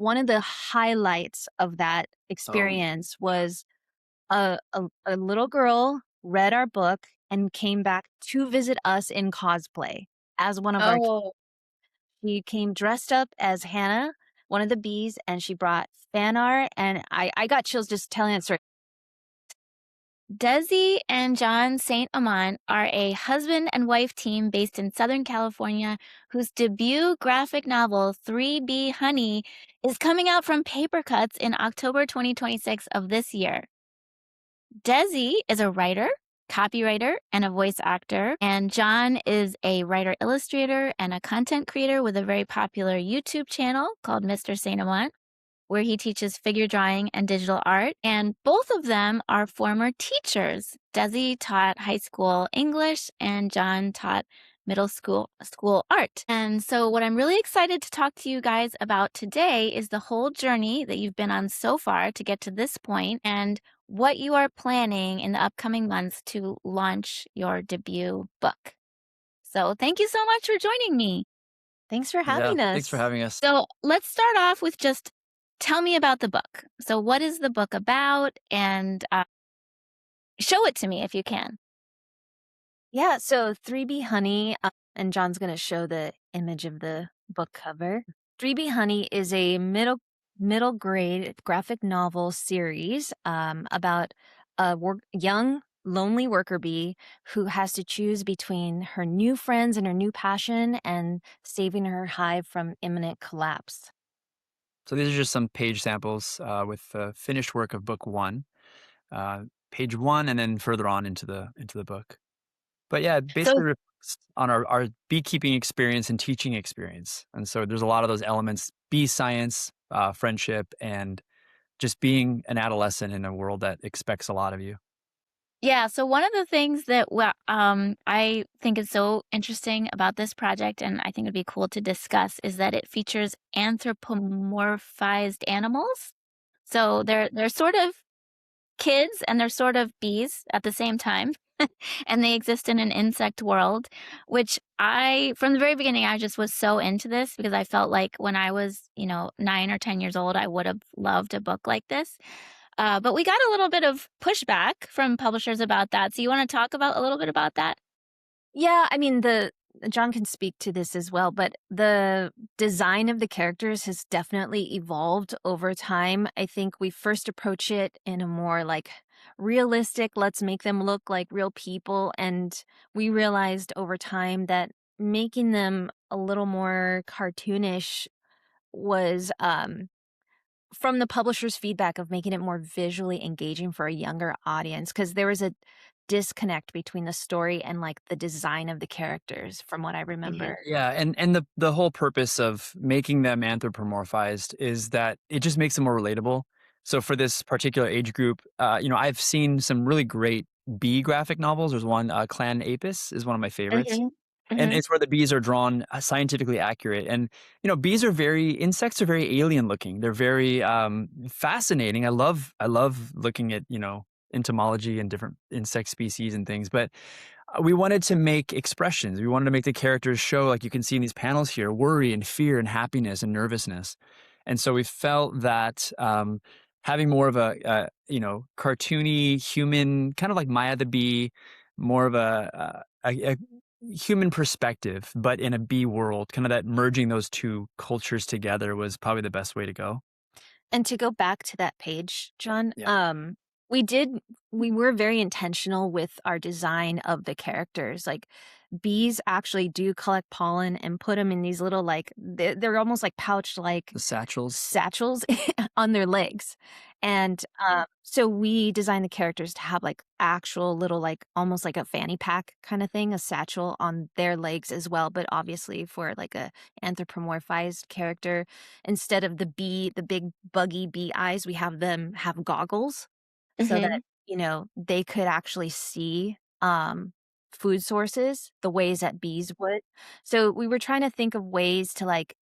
one of the highlights of that Oh. experience was a little girl read our book and came back to visit us in cosplay as one of our Oh. she came dressed up as Hannah, one of the bees, and she brought fan art, and I got chills just telling that story. Desi and Jon St. Amant are a husband and wife team based in Southern California whose debut graphic novel, 3B Honey, is coming out from Papercutz in October 2026 of this year. Desi is a writer, copywriter, and a voice actor, and John is a writer illustrator and a content creator with a very popular YouTube channel called Mr. Saint Amant, where he teaches figure drawing and digital art. And both of them are former teachers. Desi taught high school English, and John taught middle school art. And so what I'm really excited to talk to you guys about today is the whole journey that you've been on so far to get to this point and what you are planning in the upcoming months to launch your debut book. So thank you so much for joining me. Thanks for Yeah, having thanks for us. having us. So let's start off with just tell me about the book. So, what is the book about? And show it to me if you can. Yeah, so 3B Honey, and John's going to show the image of the book cover. 3B Honey is a middle grade graphic novel series about a young lonely worker bee who has to choose between her new friends and her new passion and saving her hive from imminent collapse. So these are just some page samples with the finished work of book one, page one, and then further on into the book. But yeah, it So basically reflects on our beekeeping experience and teaching experience. And so there's a lot of those elements: bee science, friendship, and just being an adolescent in a world that expects a lot of you. yeah, so one of the things that I think is so interesting about this project, and I think it'd be cool to discuss, is that it features anthropomorphized animals. So they're sort of kids and they're sort of bees at the same time. And they exist in an insect world, which from the very beginning, I just was so into this because I felt like when I was, 9 or 10 years old, I would have loved a book like this. But we got a little bit of pushback from publishers about that. So you want to talk about a little bit about that? Yeah, I mean, the John can speak to this as well, but the design of the characters has definitely evolved over time. I think we first approach it in a more like realistic, let's make them look like real people. And we realized over time that making them a little more cartoonish was from the publisher's feedback of making it more visually engaging for a younger audience, because there was a disconnect between the story and, like, the design of the characters from what I remember. Yeah, and the whole purpose of making them anthropomorphized is that it just makes them more relatable. So for this particular age group, I've seen some really great bee graphic novels. There's one, Clan Apis is one of my favorites. Mhm, And mhm. it's where the bees are drawn scientifically accurate. And, insects are very alien looking. They're very fascinating. I love looking at, entomology and different insect species and things. But we wanted to make expressions. We wanted to make the characters show, like you can see in these panels here, worry and fear and happiness and nervousness. And so we felt that having more of cartoony human, kind of like Maya the bee, more of a human perspective, but in a bee world, kind of that merging those two cultures together was probably the best way to go. And to go back to that page, John, Yeah. we did we were very intentional with our design of the characters. Like, bees actually do collect pollen and put them in these little, like, they're almost like pouch-like The satchels. satchels on their legs. And so we designed the characters to have like actual little, like almost like a fanny pack kind of thing, a satchel on their legs as well. But obviously, for like a anthropomorphized character, instead of the big buggy bee eyes, we have them have goggles so that, Mhm. they could actually see food sources the ways that bees would. So we were trying to think of ways to like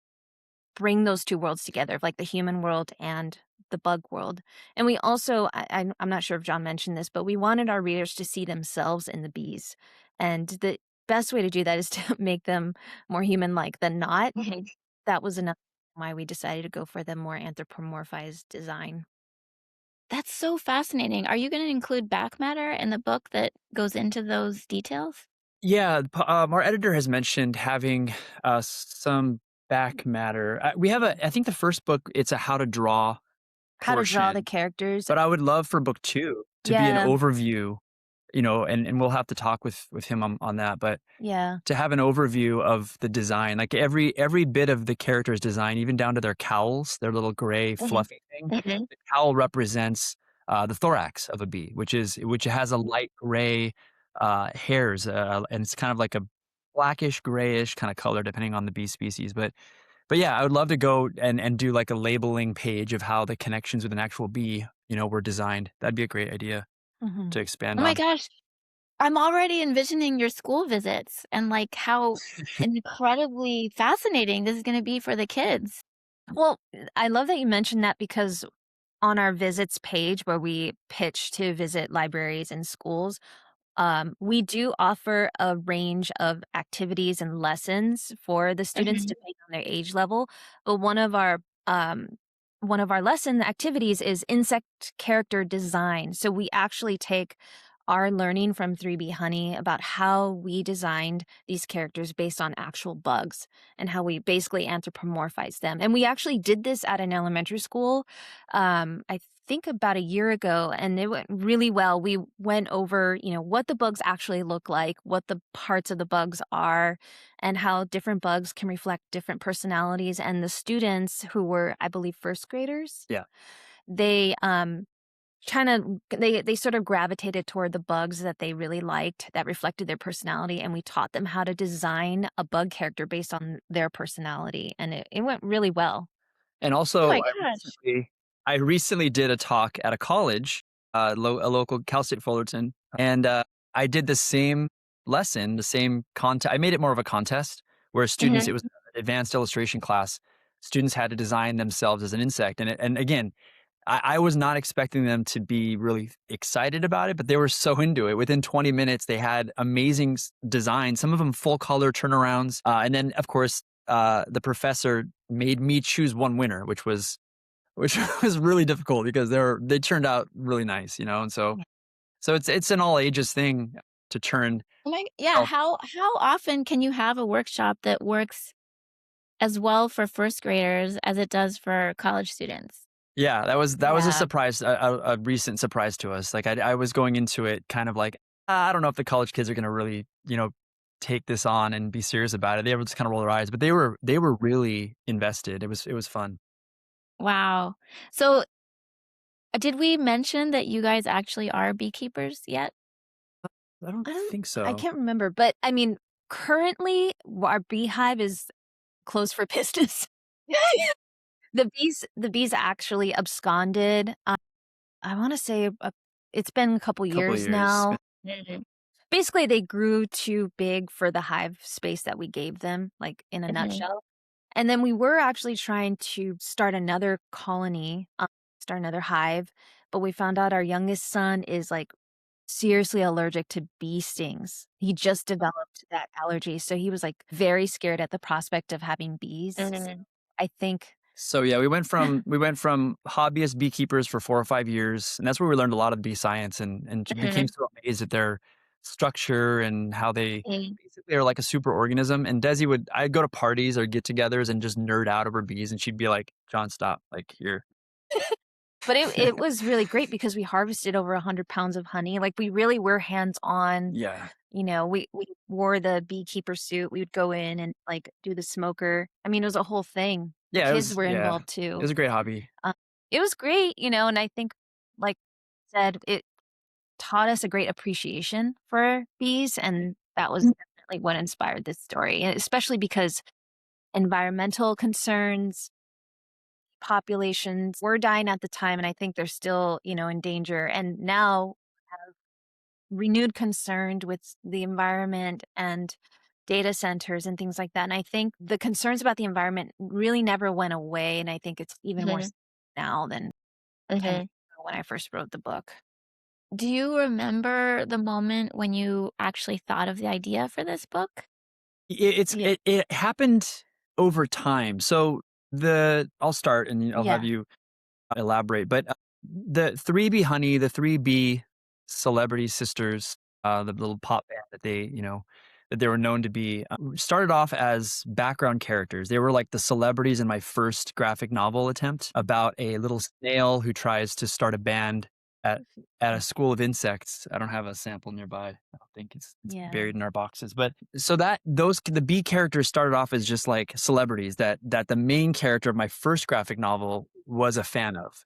bring those two worlds together, of like the human world and the bug world. And we also, I'm not sure if John mentioned this, but we wanted our readers to see themselves in the bees. And the best way to do that is to make them more human like than not. Mhm. That was enough. why we decided to go for the more anthropomorphized design. That's so fascinating. Are you gonna include back matter in the book that goes into those details? Yeah, our editor has mentioned having some back matter. We have I think the first book, it's a how to draw How to draw the portion, characters. but I would love for book 2 to be an Yeah, overview, and we'll have to talk with him on that, but yeah. to have an overview of the design, like every bit of the character's design, even down to their cowls, their little gray Mhm, fluffy thing. mhm, The cowl represents the thorax of a bee, which has a light gray hairs, and it's kind of like a blackish, grayish kind of color depending on the bee species. But yeah, I would love to go and do like a labeling page of how the connections with an actual bee, were designed. That'd be a great idea Mhm. to oh expand my on. gosh, I'm already envisioning your school visits and, like, how incredibly fascinating this is gonna be for the kids. Well, I love that you mentioned that because on our visits page where we pitch to visit libraries and schools, we do offer a range of activities and lessons for the students Mhm, depending on their age level. But um, one of our lesson activities is insect character design. So we actually take our learning from 3B Honey about how we designed these characters based on actual bugs and how we basically anthropomorphize them. And we actually did this at an elementary school, I think about a year ago, and it went really well. We went over, what the bugs actually look like, what the parts of the bugs are, and how different bugs can reflect different personalities. And the students who were, I believe, first graders, Yeah. they kind of they sort of gravitated toward the bugs that they really liked that reflected their personality, and we taught them how to design a bug character based on their personality, and it went really well. And oh also, my gosh. I recently did a talk at a college, a local Cal State Fullerton, and I did the same lesson, the same contest. I made it more of a contest where students, Mhm, it was an advanced illustration class. Students had to design themselves as an insect, and again, I was not expecting them to be really excited about it, but they were so into it. Within 20 minutes, they had amazing designs. Some of them full color turnarounds, and then of course, the professor made me choose one winner, which was really difficult because they turned out really nice, and so it's an all ages thing to turn. oh my yeah, Oh, how often can you have a workshop that works as well for first graders as it does for college students? yeah, that was a Yeah. surprise, a recent surprise to us. Like I was going into it kind of like, I don't know if the college kids are gonna really, take this on and be serious about it. They were just kind of roll their eyes, but they were really invested. It was fun. Wow. So, did we mention that you guys actually are beekeepers yet? I don't I don't think I so. can't remember, but I mean, currently our beehive is closed for business. The bees actually absconded. I want to say it's been a couple Couple of years years. now. Mhm, Basically, they grew too big for the hive space that we gave them, like in a mhm, nutshell. And then we were actually trying to start another colony, start another hive, but we found out our youngest son is like seriously allergic to bee stings. He just developed that allergy, so he was, like, very scared at the prospect of having bees. So mhm, I think So yeah, we went from hobbyist beekeepers for 4 or 5 years, and that's where we learned a lot of bee science and became mhm, so amazed at their structure and how they mhm. basically are like a super organism. And I'd go to parties or get-togethers and just nerd out over bees, and she'd be like, "John, stop! Like here." but it was really great because we harvested over 100 pounds of honey, like, we really were hands-on, Yeah, we wore the beekeeper suit, we would go in and, like, do the smoker. I mean, it was a whole thing. The kids were yeah, involved it too. was a great hobby. Uh, it was great, and I think, like I said, it taught us a great appreciation for bees, and that was definitely what inspired this story, and especially because environmental concerns, populations were dying at the time, and I think they're still, in danger, and now have renewed concern with the environment and data centers and things like that, and I think the concerns about the environment really never went away, and I think it's even more Mhm, now than 10 years mhm. ago when I first wrote the book. Do you remember the moment when you actually thought of the idea for this book? It Yeah. it it happened over time. So I'll start and I'll have Yeah. you elaborate. But the 3B Honey, the 3B celebrity sisters, the little pop band that that they were known to be, started off as background characters. They were like the celebrities in my first graphic novel attempt about a little snail who tries to start a band at a school of insects. I don't have a sample nearby. I don't think it's Yeah. buried in our boxes. But so the B characters started off as just like celebrities that the main character of my first graphic novel was a fan of.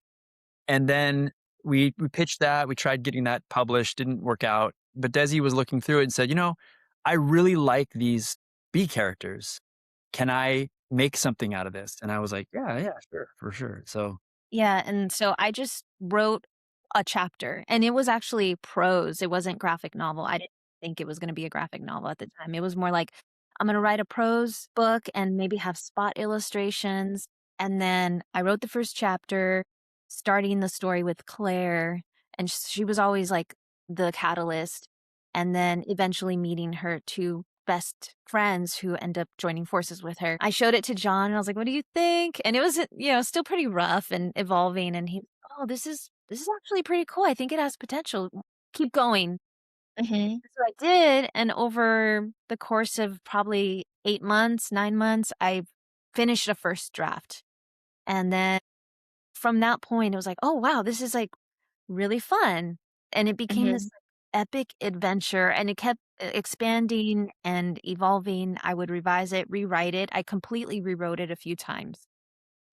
And then we pitched that. We tried getting that published, didn't work out. But Desi was looking through it and said, I really like these B characters. Can I make something out of this? And I was like, yeah, sure, for sure. So Yeah, and so I just wrote a chapter, and it was actually prose. It wasn't graphic novel. I didn't think it was gonna be a graphic novel at the time. It was more like, I'm gonna write a prose book and maybe have spot illustrations, and then I wrote the first chapter, starting the story with Claire, and she was always, like, the catalyst, and then eventually meeting her 2 best friends who end up joining forces with her. I showed it to John, and I was like, "What do you think?" And it was, still pretty rough and evolving, and "Oh, this is actually pretty cool. I think it has potential. Keep going." Mhm. So I did, and over the course of probably 8 months, 9 months, I finished a first draft. And then from that point, it was like, "Oh, wow, this is, like, really fun." And it became this Mhm. like, epic adventure, and it kept expanding and evolving. I would revise it, rewrite it. I completely rewrote it a few times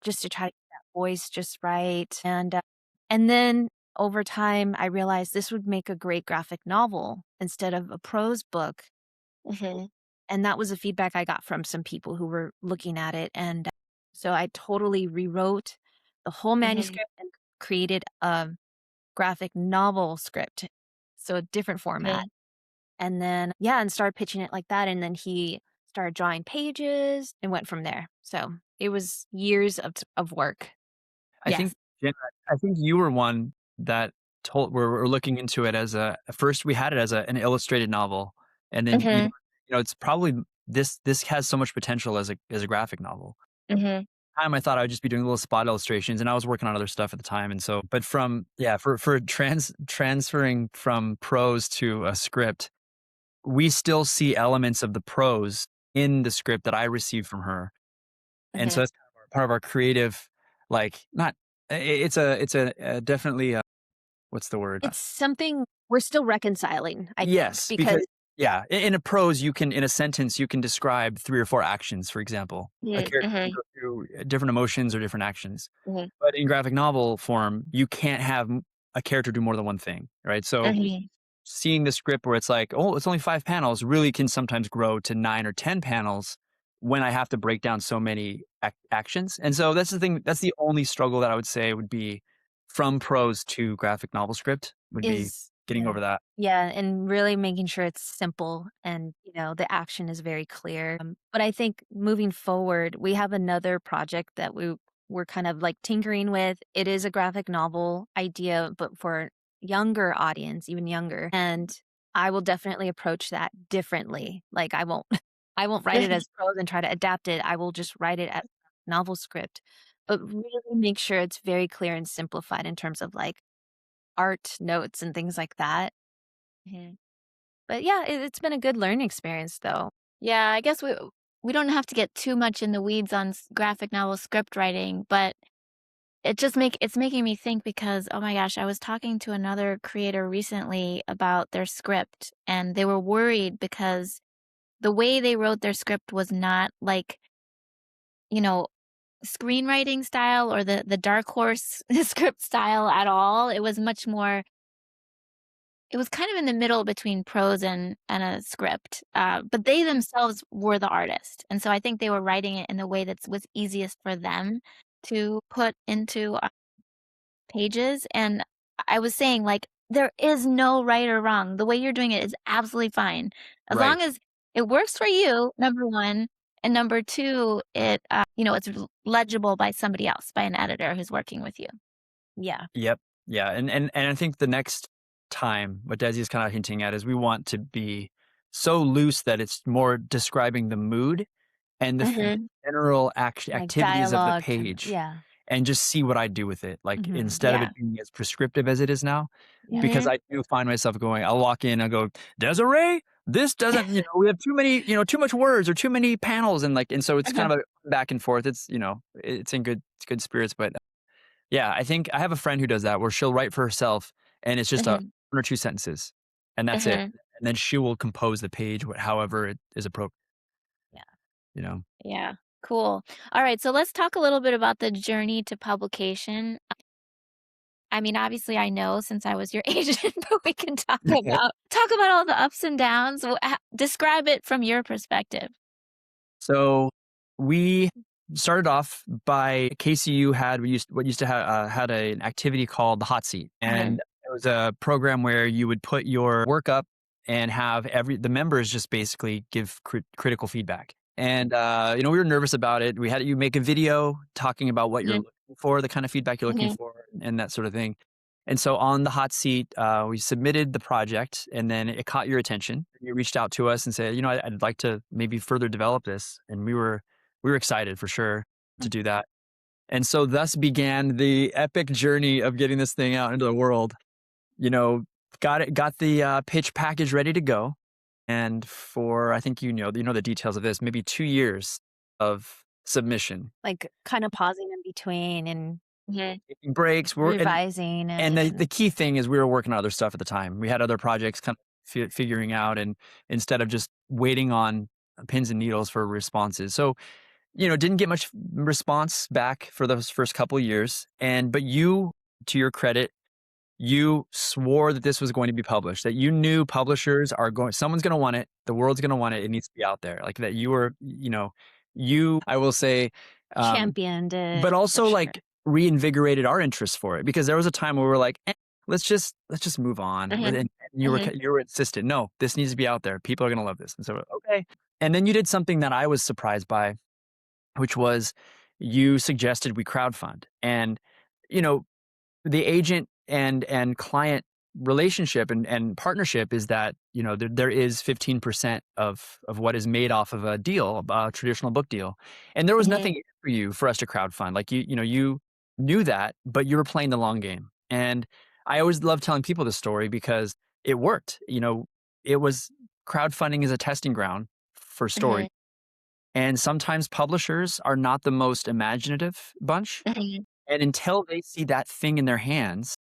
just to try to get that voice just right. And then over time, I realized this would make a great graphic novel instead of a prose book. Mhm. And that was the feedback I got from some people who were looking at it. And so I totally rewrote the whole Mhm. manuscript and created a graphic novel script, so a different format. Mhm. And then yeah, and started pitching it like that, and then he started drawing pages and went from there. So, it was years of work. I think Yes. Jen, I think you were one that told we're looking into it as at first we had it as an illustrated novel, and then Mhm. it's probably this has so much potential as a graphic novel. Mhm. Time I thought I would just be doing little spot illustrations, and I was working on other stuff at the time, and so but from yeah for transferring from prose to a script, we still see elements of the prose in the script that I received from her, and so Mhm. that's kind of part of our creative, like not it's a definitely what's the word? It's something we're still reconciling, I think, Yes, because because yeah, in a prose, in a sentence, you can describe 3 or 4 actions, for example. A Mhm. character can Mhm. go through different emotions or different actions. Mhm. But in graphic novel form, you can't have a character do more than one thing, right? So Mhm. seeing the script where it's like, oh, it's only 5 panels, really can sometimes grow to 9 or 10 panels when I have to break down so many actions. And so that's the thing. That's the only struggle that I would say would be from prose to graphic novel script would be is getting yeah. over that. Yeah, and really making sure it's simple and, the action is very clear. But I think moving forward, we have another project that we're kind of like tinkering with. It is a graphic novel idea, but for younger audience, even younger. And I will definitely approach that differently. Like I won't I won't write it as prose and try to adapt it. I will just write it as a novel script, but really make sure it's very clear and simplified in terms of like art notes and things like that. Mhm. But yeah, it's been a good learning experience though. Yeah, I guess we don't have to get too much in the weeds on graphic novel script writing, but it's making me think because oh my gosh, I was talking to another creator recently about their script, and they were worried because the way they wrote their script was not like, you know, screenwriting style or the dark horse script style at all. It was much more, it was kind of in the middle between prose and a script, but they themselves were the artist, and so I think they were writing it in the way that was easiest for them to put into, pages, and I was saying, like, there is no right or wrong. The way you're doing it is absolutely fine. As Right. long as it works for you, number 1, and number 2, it's legible by somebody else, by an editor who's working with you. Yeah. Yep. Yeah. And I think the next time, what Desi is kind of hinting at is we want to be so loose that it's more describing the mood and the Mhm. general Like activities of the dialogue and page, yeah. and just see what I do with it. Like instead of Yeah. it being as prescriptive as it is now, Yeah. because Mhm. I do find myself going, I'll walk in and go, Desiree, this doesn't, we have too many, too much words or too many panels. And so it's Uh-huh. kind of a back and forth. It's in good spirits. But yeah, I think I have a friend who does that where she'll write for herself and it's just a Mhm. one or two sentences and that's it. Mhm. And then she will compose the page, however it is appropriate, Yeah. you know? Yeah. Cool. All right, so let's talk a little bit about the journey to publication. I mean, obviously, I know since I was your agent, but we can talk about all the ups and downs. Describe it from your perspective. So we started off by KCU used to have had an activity called the hot seat, Uh-huh. and it was a program where you would put your work up and have the members just basically give critical feedback. And we were nervous about it. We had you make a video talking about what you're Mhm. looking for, the kind of feedback you're looking Mhm. for, and that sort of thing. And so on the hot seat, we submitted the project and then it caught your attention. You reached out to us and said, I'd like to maybe further develop this. And we were excited for sure to do that. And so thus began the epic journey of getting this thing out into the world. You know, got the pitch package ready to go. And for, I think the details of this, maybe 2 years of submission, Like kind of pausing in between and Mhm. taking breaks. revising And the and key thing is we were working on other stuff at the time. We had other projects kind of figuring out, and instead of just waiting on pins and needles for responses. So, didn't get much response back for those first couple years. But you, to your credit, you swore that this was going to be published, that you knew publishers someone's going to want it. The world's going to want it. It needs to be out there. Like that you were, I will say, um, championed but it for also sure. like reinvigorated our interest for it because there was a time where we were like, let's just move on. Mhm. And Mhm. you were insistent. No, this needs to be out there. People are going to love this. And so, okay. And then you did something that I was surprised by, which was you suggested we crowdfund. And, you know, the agent and client relationship and partnership is that there is 15% of what is made off of a deal, a traditional book deal, and there was Mhm. nothing in it for us to crowdfund. Like you knew that, but you were playing the long game. And I always love telling people this story because it worked. It was crowdfunding is a testing ground for story, Mhm. and sometimes publishers are not the most imaginative bunch, Mhm. and until they see that thing in their hands,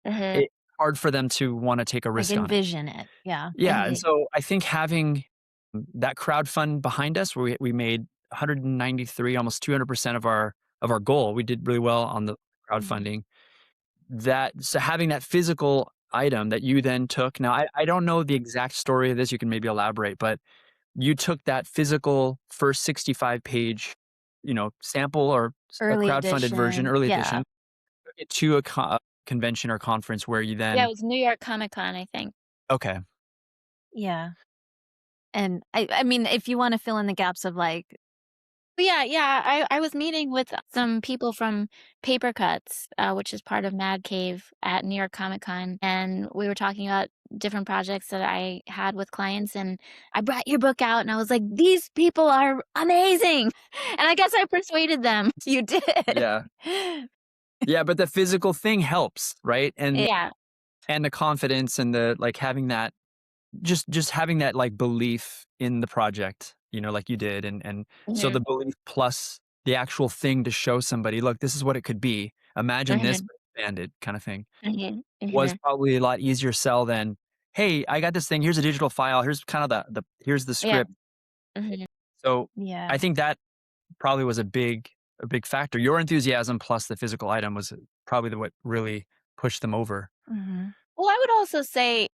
Mhm. it's hard for them to wanna take a Like risk on it. envision it. Yeah. Yeah, and Mhm. so I think having that crowdfund behind us, where we made 193, almost 200% of our goal. We did really well on the Mhm. crowdfunding. So having that physical item that you then took. Now, I don't know the exact story of this, you can maybe elaborate, but you took that physical first 65 page, sample or a Early crowdfunded version, edition. early Yeah. edition, took it to a convention or conference where you Yeah, it then was New York Comic Con, I think. okay. Yeah. And I mean, if you want to fill in the gaps of like, But yeah, yeah, I was meeting with some people from Papercutz, which is part of Mad Cave at New York Comic Con, and we were talking about different projects that I had with clients, and I brought your book out, and I was like, "These people are amazing," and I guess I persuaded them. you did. Yeah. Yeah, but the physical thing helps, right? Yeah. And the confidence and the like having that just having that like belief in the project, like you did and so Mhm. the belief plus the actual thing to show somebody, look, this is what it could be. Imagine this Mhm. but expanded kind of thing. Mhm. Was Mhm. probably a lot easier sell than, hey, I got this thing, here's a digital file, here's kind of the here's the Yeah. script. Mhm. So I Yeah. think that probably was a big factor. Your enthusiasm plus the physical item was probably what really pushed them over. Hmm. Well, I would also say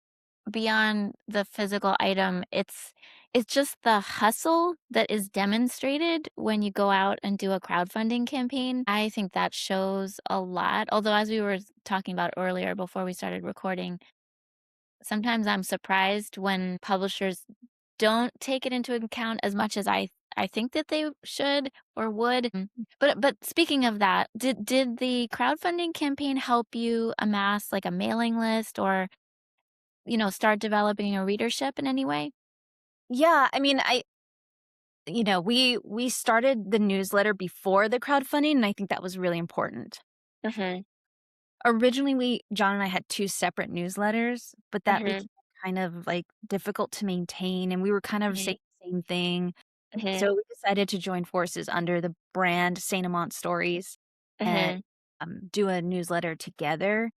beyond the physical item, it's just the hustle that is demonstrated when you go out and do a crowdfunding campaign. I think that shows a lot. Although as we were talking about earlier before we started recording, sometimes I'm surprised when publishers don't take it into account as much as I think that they should or would. But speaking of that, did the crowdfunding campaign help you amass like a mailing list or start developing a readership in any way? Yeah. I mean, we started the newsletter before the crowdfunding, and I think that was really important. Mhm. Originally, John and I had 2 separate newsletters, but that Mhm. became kind of, like, difficult to maintain, and we were kind of Mhm. saying the same thing. Mhm. So we decided to join forces under the brand Saint Amant Stories and, Mhm. do a newsletter together.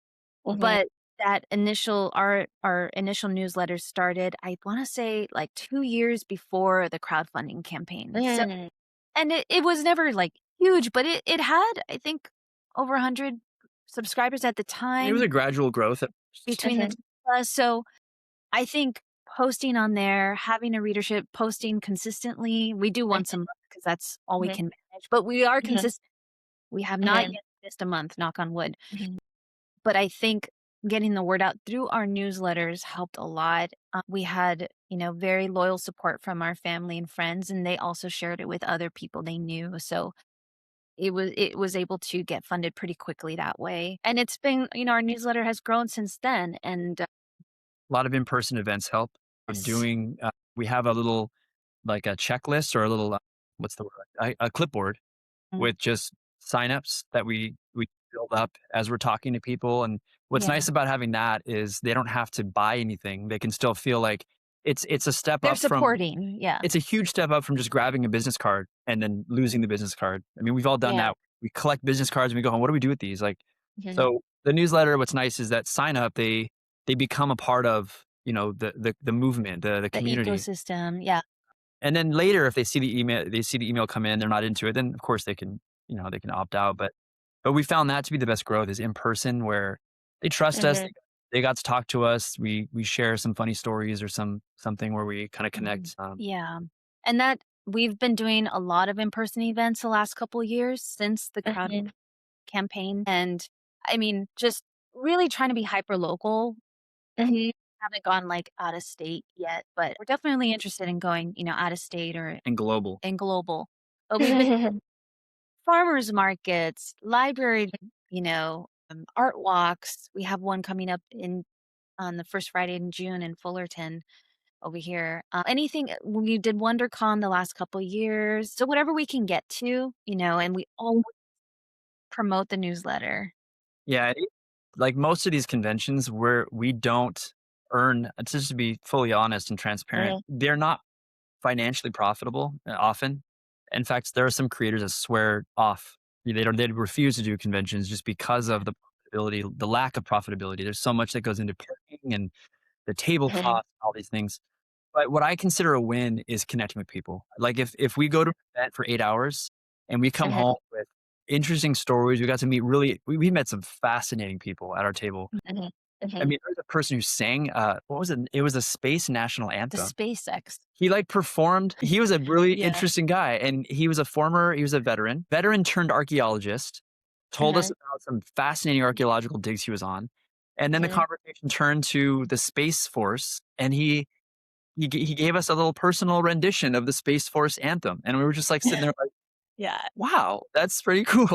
Mhm. But that initial our initial newsletter started, I wanna say, like, 2 years before the crowdfunding campaign. So Mhm. and it was never, like, huge, but it had, I think, over 100 subscribers at the It was time a gradual growth at first. between the 2 Mhm. of us. So I think posting on there, having a readership, posting consistently, we do once a month because that's all we Mhm. can manage, but we are Mhm. consistent. We have not Mhm. yet missed a month, knock on wood. Mhm. But I think getting the word out through our newsletters helped a lot. We had, very loyal support from our family and friends, and they also shared it with other people they knew. So it was able to get funded pretty quickly that way. And it's been, our newsletter has grown since then. And A lot of in-person events help. We're yes, doing, we have a little, like a checklist or a little, what's the word? A clipboard mm, with just signups that we build up as we're talking to people. And what's yeah, nice about having that is they don't have to buy anything. They can still feel like it's a step they're up from supporting. Yeah, it's a huge step up from just grabbing a business card and then losing the business card. I mean, we've all done Yeah. that. We collect business cards and we go home. What do we do with these? Like, Mhm. so the newsletter, what's nice is that sign up, they become a part of, the movement, the the community. ecosystem. Yeah, And then later, if they see the email come in, they're not into it, then of course they can opt out. But we found that to be the best growth is in person where they trust us. Mhm. They got to talk to us. We share some funny stories or something where we kind of mhm, connect. yeah, and that we've been doing a lot of in-person events the last couple years since the crowd Mhm. campaign, and I mean, just really trying to be hyper local. Mhm. Haven't gone, like, out of state yet, but we're definitely interested in going, out of state or And global. in global. But we've been farmers markets, library, art walks. We have one coming up in on the first Friday in June in Fullerton over here. Anything we did WonderCon the last couple years. So whatever we can get to, and we always promote the newsletter. Yeah, like most of these conventions where we don't earn, just to be fully honest and transparent, Mhm. they're not financially profitable often. In fact, there are some creators that swear off. They refuse to do conventions just because of the profitability, the lack of profitability. There's so much that goes into parking and the table Mhm. costs, all these things. But what I consider a win is connecting with people. Like if we go to an event for 8 hours and we come Mhm. home with interesting stories, we got to meet we met some fascinating people at our table. Mhm. I Mhm. mean, there was a person who sang, what was it? It was a space national The anthem. SpaceX. He, like, performed he was a really Yeah. interesting guy, and he was a veteran turned archaeologist, told us Mhm. about some fascinating archaeological digs he was on, and then the Mhm. conversation turned to the Space Force, and he gave us a little personal rendition of the Space Force anthem, and we were just, like, sitting there like, Yeah. "Wow, that's pretty cool."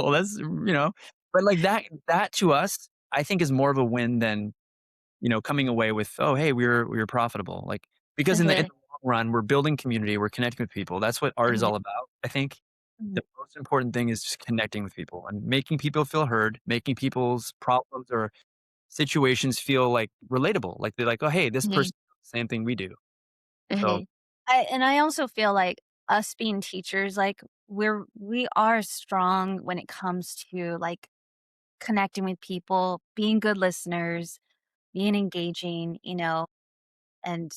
But, like, that to us, I think is more of a win than coming away with, "Oh, hey, we were profitable." Like, because in the Mhm. long run, we're building community, we're connecting with people. That's what art is Mhm. all about. I think Mhm. the most important thing is just connecting with people and making people feel heard, making people's problems or situations feel, like, relatable. Like, they're like, "Oh, hey, this Mhm. person does the same thing we do." So, Mhm. I also feel like us being teachers, like, we are strong when it comes to, like, connecting with people, being good listeners, being engaging, and,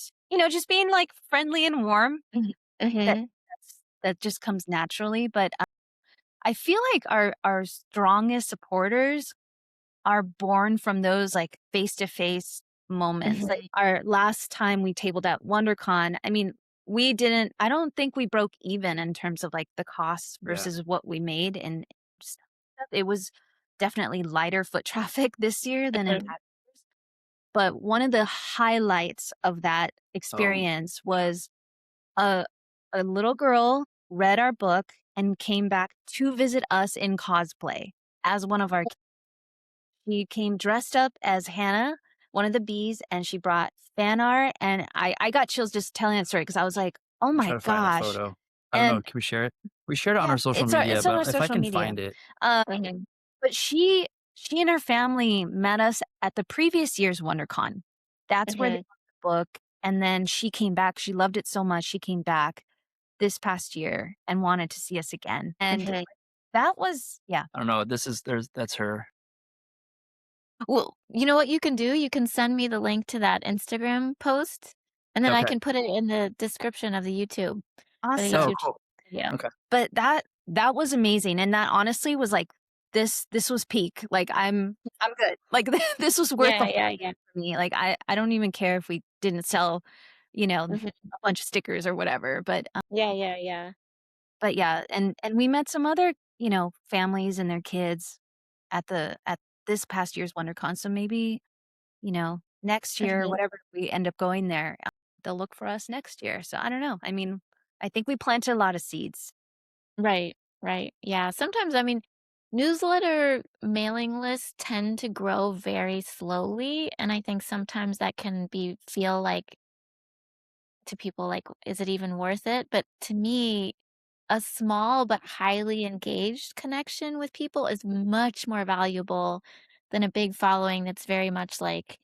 just being, like, friendly and warm. Mhm. That Mhm. that just comes naturally, but, I feel like our strongest supporters are born from those, like, face-to-face moments. Like, Mhm. our last time we tabled at WonderCon, I mean, I don't think we broke even in terms of, like, the costs yeah. versus what we made, and stuff. It was definitely lighter foot traffic this year than in Mhm. past years. But one of the highlights of that Oh, experience was a a little girl read our book and came back to visit us in cosplay as one of our She came dressed up as Hannah, one of the bees, and she brought fan art, and I got chills just telling that story because I was like, "Oh I'm my trying to find that gosh." photo. I don't know. And Can we share it? We shared it on yeah, our social media, it's on but our if I social can media. find it. Um, Mhm. but she and her family met us at the previous year's WonderCon. That's where they Mhm. got the book, and then she came back. She loved it so much, she came back this past year and wanted to see us again. And Mhm. that was yeah. I don't know. That's her. Well, you know what you can do? You can send me the link to that Instagram post, and then I Okay. can put it in the description of the YouTube for the Oh, Awesome. YouTube cool. video. Okay. But that was amazing, and that honestly was like, this was peak. Like, I'm good. Like, this was worth the Yeah, whole yeah, yeah. for me. Like, I don't even care if we didn't sell, Mhm. a bunch of stickers or whatever, Yeah, yeah, yeah. but yeah, and we met some other, families and their kids at this past year's WonderCon, so maybe, next year, Mhm. whatever we end up going there, they'll look for us next year. So I don't know. I mean, I think we planted a lot of seeds. Right, right. Yeah, sometimes, I mean, newsletter mailing lists tend to grow very slowly, and I think sometimes that can feel like to people like, is it even worth it? But to me, a small but highly engaged connection with people is much more valuable than a big following that's very much like,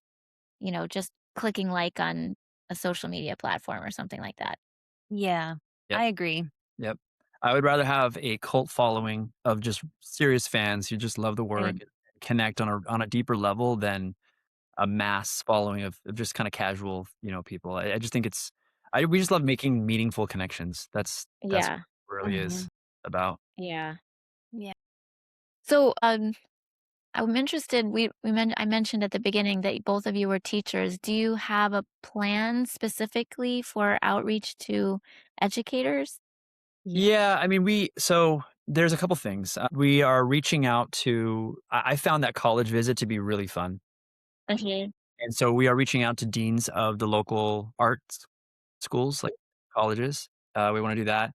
just clicking like on a social media platform or something like that. Yeah, Yep. I agree. Yep. I would rather have a cult following of just serious fans who just love the work Mhm. and connect on a deeper level than a mass following of just kind of casual, people. I just think we just love making meaningful connections. That's what Yeah. it really is Mhm. about. Yeah. Yeah. So, I'm interested. I mentioned at the beginning that both of you were teachers. Do you have a plan specifically for outreach to educators? Yeah. Yeah, I mean, so there's a couple things. We are reaching out to. I found that college visit to be really fun, Okay. and so we are reaching out to deans of the local arts schools, like colleges. We want to do that.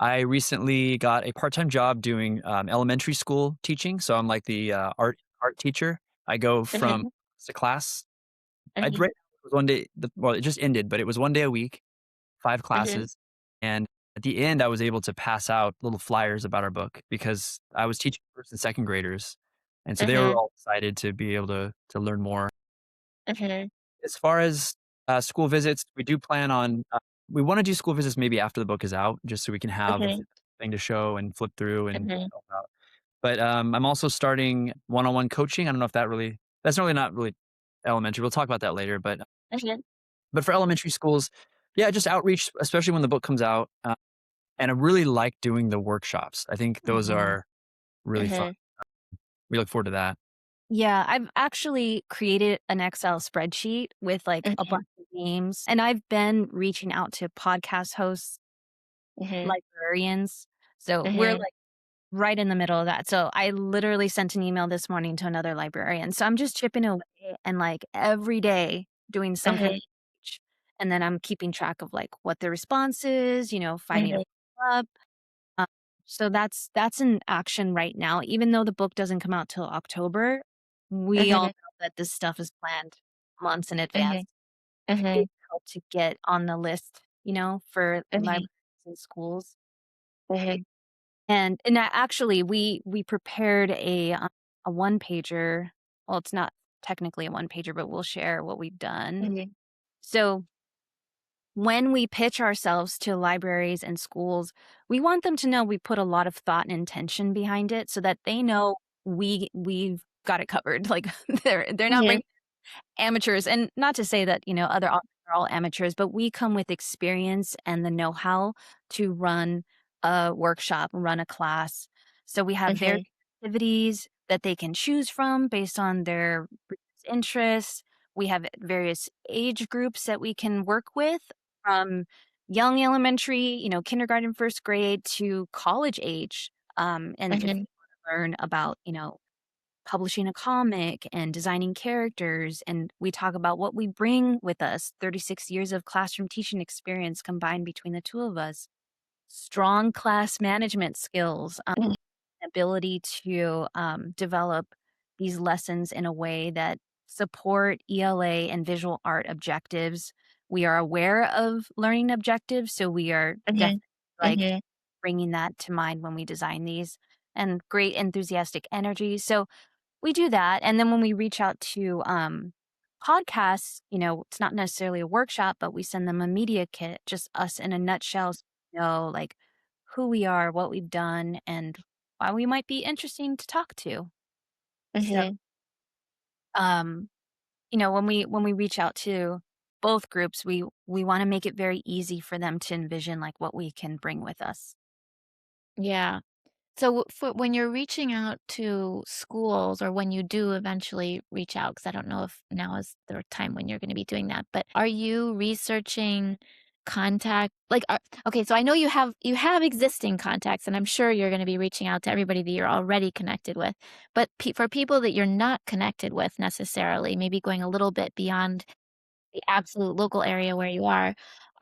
I recently got a part-time job doing elementary school teaching, so I'm like the art teacher. I go from Okay. to class. I'd Okay. read it was one day. Well, it just ended, but it was one day a week, 5 Okay. classes, and at the end, I was able to pass out little flyers about our book because I was teaching first and second graders, and so they were Okay. all excited to be able to learn more. Okay. As far as, school visits, we do plan on, we wanna do school visits maybe after the book is out, just so we can have a Okay. thing to show and flip through and Okay. help out. But, I'm also starting one-on-one coaching. I don't know if that's really not really elementary. We'll talk about that later, Okay. but for elementary schools, yeah, just outreach, especially when the book comes out, and I really like doing the workshops. I think those Mhm. are really fun. Okay. We look forward to that. Yeah, I've actually created an Excel spreadsheet with, like, a Okay. bunch of names, and I've been reaching out to podcast hosts, Okay. librarians, so we're, Okay. like, right in the middle of that. So I literally sent an email this morning to another librarian. So I'm just chipping away and, like, every day doing some kind of Okay. outreach, and then I'm keeping track of, like, what the response is, finding a Okay. follow-up. Um, so that's in action right now. Even though the book doesn't come out till October, we all Okay. know that this stuff is planned months in advance. Okay. Okay. It helped to get on the list, for Okay. libraries and schools. Okay. And actually, we prepared a one pager. Well, it's not technically a one pager, but we'll share what we've done. Okay. So when we pitch ourselves to libraries and schools, we want them to know we put a lot of thought and intention behind it, so that they know we've got it covered. Like they're not Okay. bringing amateurs, and not to say that, other authors are all amateurs, but we come with experience and the know-how to run a workshop, run a class. So we have various Okay. activities that they can choose from based on their interests. We have various age groups that we can work with, from young elementary, kindergarten, first grade, to college age. And if Okay. you want to learn about, publishing a comic and designing characters. And we talk about what we bring with us, 36 years of classroom teaching experience combined between the two of us, strong class management skills, ability to develop these lessons in a way that support ELA and visual art objectives. We are aware of learning objectives, so we are Okay. like Mhm. bringing that to mind when we design these, and great enthusiastic energy. So we do that. And then when we reach out to podcasts, it's not necessarily a workshop, but we send them a media kit, just us in a nutshell, so they know like who we are, what we've done, and why we might be interesting to talk to. So Mhm. um, when we reach out to both groups, we want to make it very easy for them to envision like what we can bring with us. Yeah. So for when you're reaching out to schools or when you do eventually reach out, because I don't know if now is the time when you're going to be doing that, but are you researching contact like okay, so I know you have existing contacts and I'm sure you're going to be reaching out to everybody that you're already connected with. But for people that you're not connected with necessarily, maybe going a little bit beyond the absolute local area where you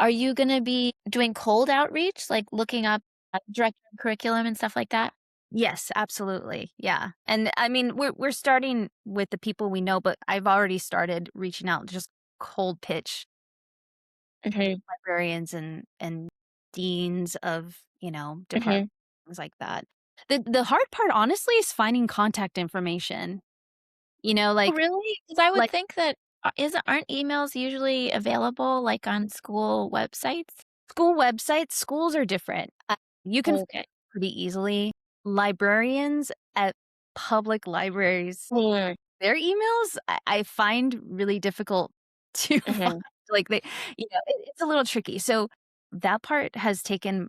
are you gonna be doing cold outreach, like looking up, director of curriculum and stuff like that? Yes, absolutely. Yeah. And I mean, we're starting with the people we know, but I've already started reaching out, just cold pitch Mhm, librarians and deans of, departments, mhm. things like that. The hard part honestly is finding contact information. You know, Oh, like really? Because I would like think that, aren't emails usually available, like, on school websites? school websites, schools are different. You can find Okay. pretty easily. Librarians at public libraries, Mm, their emails I find really difficult to find. mhm, Like it's a little tricky. So that part has taken,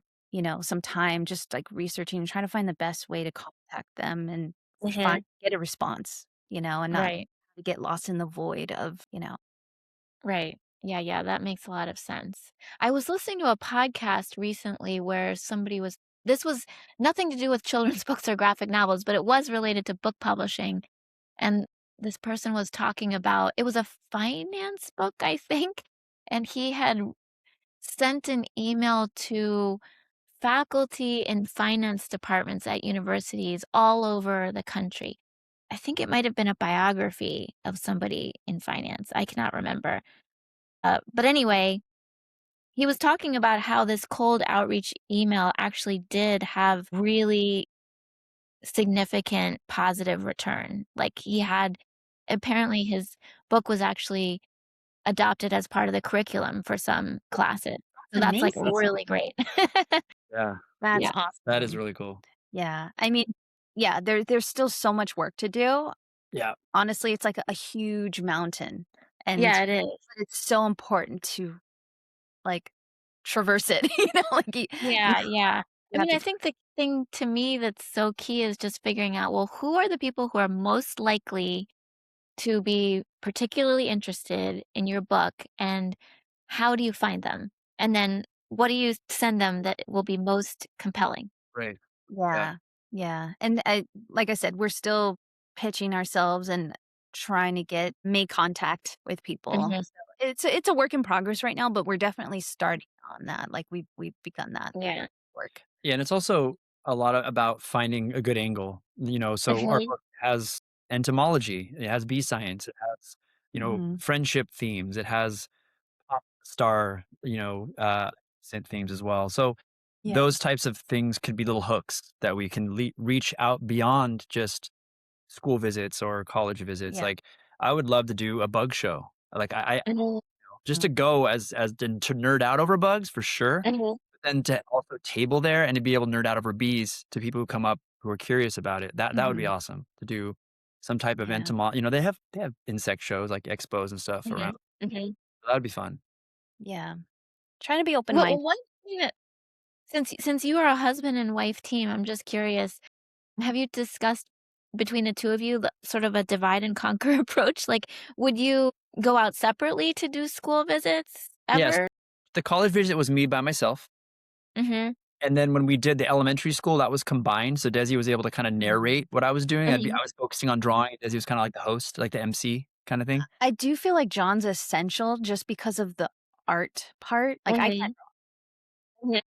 some time just like researching and trying to find the best way to contact them and mhm. get a response, and not Right, get lost in the void of. right. Yeah, yeah, that makes a lot of sense. I was listening to a podcast recently where somebody was this was nothing to do with children's books or graphic novels, but it was related to book publishing. And this person was talking about it was a finance book, I think, and he had sent an email to faculty and finance departments at universities all over the country. I think it might have been a biography of somebody in finance. I cannot remember. But anyway, he was talking about how this cold outreach email actually did have really significant positive return. Like he had apparently his book was actually adopted as part of the curriculum for some classes. So That's that's like amazing. really great. Yeah, That's Yeah. that is awesome. really cool. Yeah. I mean, yeah, there's still so much work to do. Yeah, Honestly, it's like a huge mountain, and Yeah, it is. but it's so important to, like, traverse it, like, Yeah, yeah. I you have mean, to I think the thing to me that's so key is just figuring out, well, who are the people who are most likely to be particularly interested in your book, and how do you find them? And then what do you send them that will be most compelling? right. Yeah, Yeah, yeah, and like I said, we're still pitching ourselves and trying to make contact with people. Mhm. So it's a work in progress right now, but we're definitely starting on that, like, we've begun that Yeah. work. yeah, and it's also a lot about finding a good angle. So our Mhm. book has entomology, it has bee science, it has Mhm. friendship themes, it has pop star, scent themes as well. So Yeah. those types of things could be little hooks that we can reach out beyond just school visits or college visits. Yeah. Like I would love to do a bug show. Like I Mhm. just to go as to nerd out over bugs for sure, Mhm. but then to also table there and to be able to nerd out over bees to people who come up who are curious about it. That would be Mhm. awesome to do some type of Yeah. they have insect shows like expos and stuff around. Mhm. Mhm. So that'd be fun. Yeah. Trying to be Well, open-minded. one thing that since you are a husband and wife team, I'm just curious, have you discussed between the 2 of you the sort of a divide and conquer approach? Like, would you go out separately to do school visits Yes, ever? the college visit was me by myself. Mhm. And then when we did the elementary school, that was combined, so Desi was able to kinda Mhm. narrate what I was doing. I Mhm. was focusing on drawing, Desi was kinda like the host, like the MC kinda thing. I do feel like John's essential just because of the art part. Like, I can't Mhm. Mhm.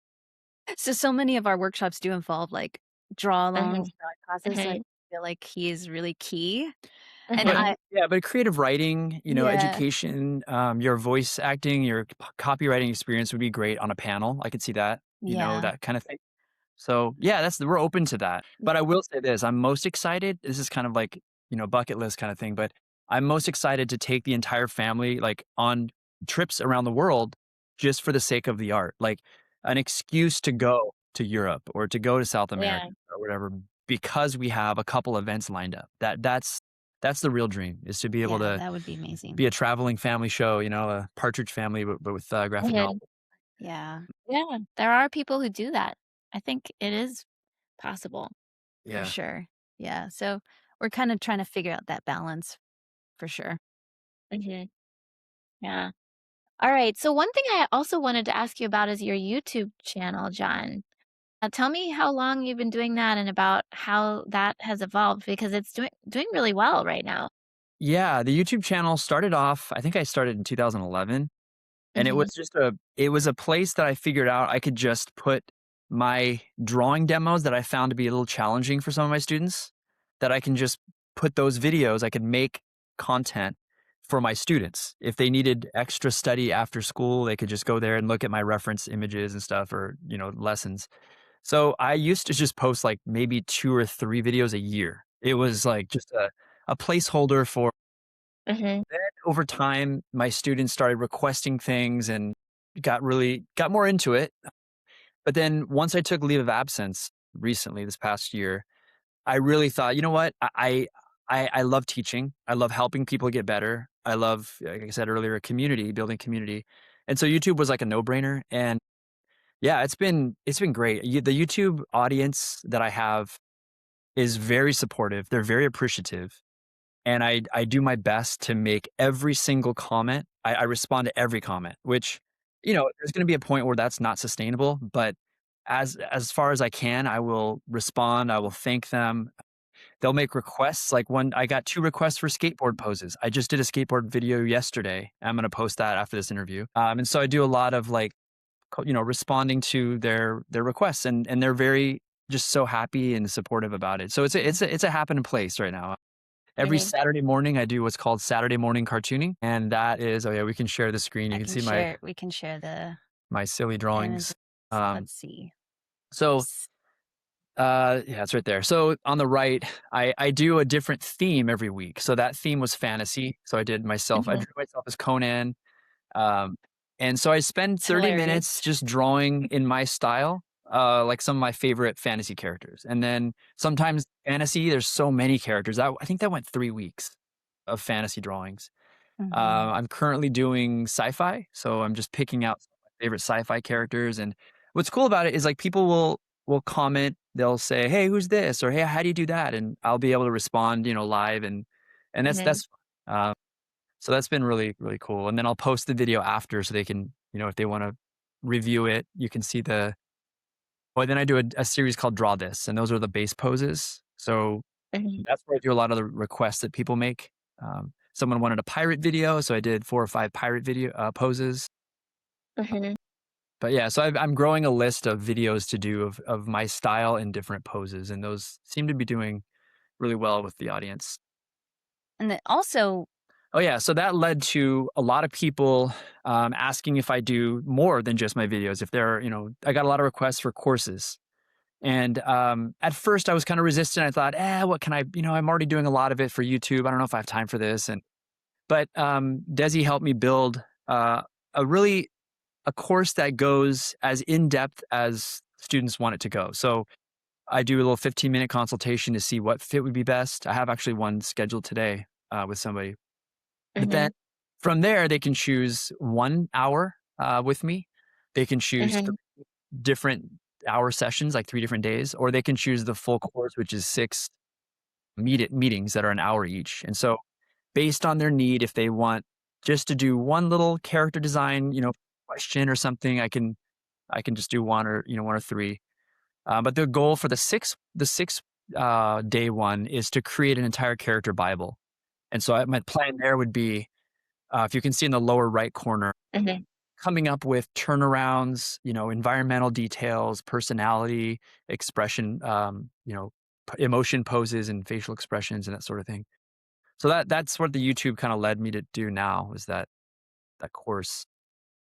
so many of our workshops do involve, like, draw-alongs, Mhm. drawing classes, so I Mhm. feel like he is really key, and But Mhm. yeah, but creative writing, yeah. education, your voice acting, your copywriting experience would be great on a panel. I could see that. Yeah. that kind of thing. So yeah, we're open to that. But I will say this, I'm most excited. This is kind of like, bucket list kind of thing, but I'm most excited to take the entire family like on trips around the world just for the sake of the art. Like an excuse to go to Europe or to go to South America Yeah. or whatever because we have a couple events lined up. That's the real dream is to be able Yeah, to that would be amazing. be a traveling family show, a Partridge Family, but with graphic Mhm. novel. Yeah. Yeah, there are people who do that. I think it is possible. For Yeah. sure. Yeah. So we're kind of trying to figure out that balance for sure. Mhm. Yeah. All right. So one thing I also wanted to ask you about is your YouTube channel, John. Tell me how long you've been doing that and about how that has evolved because it's doing really well right now. Yeah, the YouTube channel started off, I think I started in 2011, and Mhm. it was a place that I figured out I could just put my drawing demos that I found to be a little challenging for some of my students, that I can just put those videos, I could make content for my students. If they needed extra study after school, they could just go there and look at my reference images and stuff or, lessons. So I used to just post like maybe 2 or 3 videos a year. It was like just a placeholder for Mhm. then over time, my students started requesting things and got more into it. But then once I took leave of absence recently, this past year, I really thought, you know what? I love teaching. I love helping people get better. I love, like I said earlier, community, building community. And so YouTube was like a no-brainer. And yeah, it's been great. The YouTube audience that I have is very supportive. They're very appreciative. And I do my best to make every single comment. I respond to every comment, which, there's gonna be a point where that's not sustainable, but as far as I can, I will respond, I will thank them. They'll make requests, like when I got 2 requests for skateboard poses. I just did a skateboard video yesterday. I'm gonna post that after this interview. And so I do a lot of, like, responding to their requests, and they're very just so happy and supportive about it. So it's a happening place right now. Every Mhm. Saturday morning, I do what's called Saturday morning cartooning, and that is oh, yeah, we can share the screen. You I can can see my share, we can share the my silly drawings. images. Um, Let's see. so, Yes. yeah, it's right there. So on the right, I do a different theme every week. So that theme was fantasy. So I Mhm. drew myself as Conan. Um, and so I spend It's 30 hilarious. minutes just drawing in my style, like some of my favorite fantasy characters. And then sometimes fantasy, there's so many characters. I think that went 3 weeks of fantasy drawings. Hmm. I'm currently doing sci-fi, so I'm just picking out some of my favorite sci-fi characters. And what's cool about it is like people will comment, they'll say, "Hey, who's this?" or "Hey, how do you do that?" And I'll be able to respond, live, and Mhm. that's fun. So that's been really really cool. And then I'll post the video after so they can, if they want to review it, you can see the. Well, then I do a series called Draw This, and those are the base poses. So Mhm. that's where I do a lot of the requests that people make. Someone wanted a pirate video, so I did 4 or 5 pirate video poses. Mhm. But yeah, so I'm growing a list of videos to do of my style in different poses, and those seem to be doing really well with the audience. And then also, Oh yeah, so that led to a lot of people asking if I do more than just my videos. If there are, I got a lot of requests for courses. And at first, I was kind of resistant. I thought, what can I? I'm already doing a lot of it for YouTube. I don't know if I have time for this. But Desi helped me build a really a course that goes as in depth as students want it to go. So I do a little 15-minute consultation to see what fit would be best. I have actually one scheduled today with somebody. But then Mhm. from there, they can choose 1 hour with me. They can choose Mhm. different hour sessions, like 3 different days, or they can choose the full course, which is 6 meetings that are an hour each. And so based on their need, if they want just to do one little character design, question or something, I can just do one or 1 or 3. But the goal for the 6 day one is to create an entire character Bible. And so my plan there would be, if you can see in the lower right corner, Mhm. coming up with turnarounds, environmental details, personality, expression, emotion poses and facial expressions and that sort of thing. So that's what the YouTube kind of led me to do now is that course.